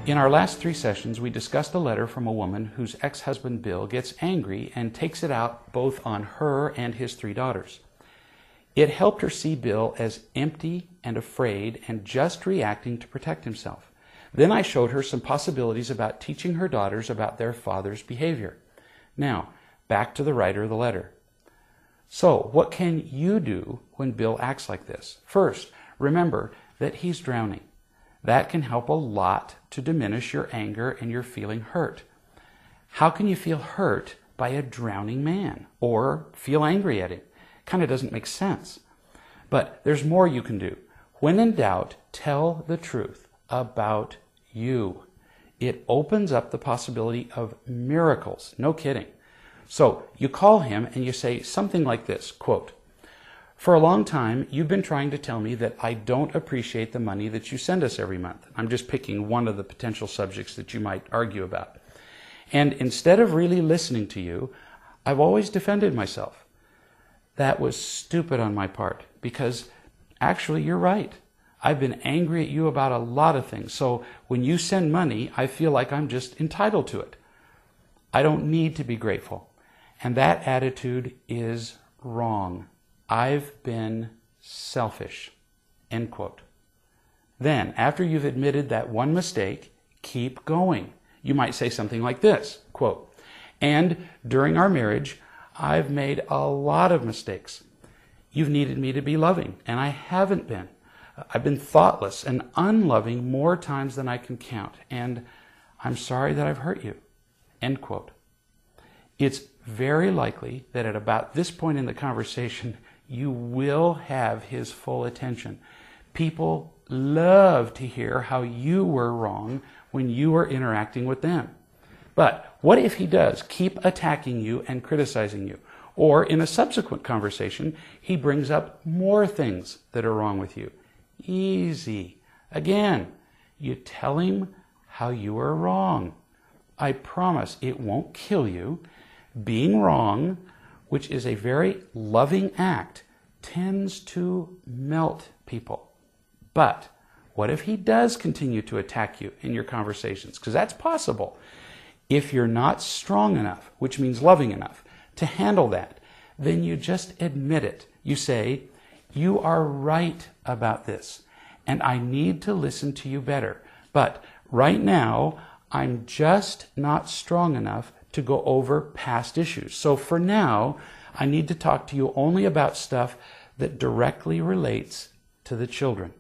In our last 3 sessions, we discussed a letter from a woman whose ex-husband Bill gets angry and takes it out both on her and his 3 daughters. It helped her see Bill as empty and afraid and just reacting to protect himself. Then I showed her some possibilities about teaching her daughters about their father's behavior. Now, back to the writer of the letter. So, what can you do when Bill acts like this? First, remember that he's drowning. That can help a lot to diminish your anger and your feeling hurt. How can you feel hurt by a drowning man or feel angry at him? Kind of doesn't make sense. But there's more you can do. When in doubt, tell the truth about you. It opens up the possibility of miracles. No kidding. So you call him and you say something like this, quote, "For a long time, you've been trying to tell me that I don't appreciate the money that you send us every month." I'm just picking one of the potential subjects that you might argue about. "And instead of really listening to you, I've always defended myself. That was stupid on my part, because actually you're right. I've been angry at you about a lot of things, so when you send money, I feel like I'm just entitled to it. I don't need to be grateful. And that attitude is wrong. I've been selfish." End quote. Then, after you've admitted that one mistake, keep going. You might say something like this, quote, "And during our marriage, I've made a lot of mistakes. You've needed me to be loving, and I haven't been. I've been thoughtless and unloving more times than I can count, and I'm sorry that I've hurt you." End quote. It's very likely that at about this point in the conversation, you will have his full attention. People love to hear how you were wrong when you were interacting with them. But what if he does keep attacking you and criticizing you? Or in a subsequent conversation, he brings up more things that are wrong with you. Easy. Again, you tell him how you are wrong. I promise it won't kill you. Being wrong, which is a very loving act, tends to melt people. But what if he does continue to attack you in your conversations? Because that's possible. If you're not strong enough, which means loving enough, to handle that, then you just admit it. You say, "You are right about this, and I need to listen to you better. But right now, I'm just not strong enough to go over past issues. So for now, I need to talk to you only about stuff that directly relates to the children."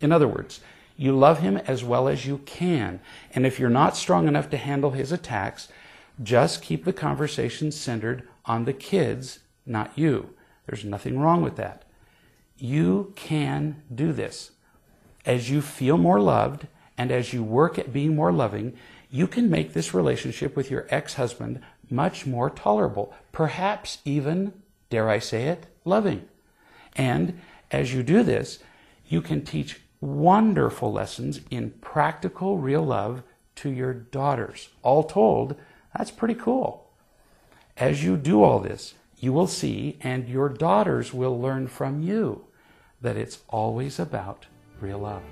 In other words, you love him as well as you can. And if you're not strong enough to handle his attacks, just keep the conversation centered on the kids, not you. There's nothing wrong with that. You can do this. As you feel more loved and as you work at being more loving, you can make this relationship with your ex-husband much more tolerable, perhaps even, dare I say it, loving. And as you do this, you can teach wonderful lessons in practical, real love to your daughters. All told, that's pretty cool. As you do all this, you will see, and your daughters will learn from you, that it's always about real love.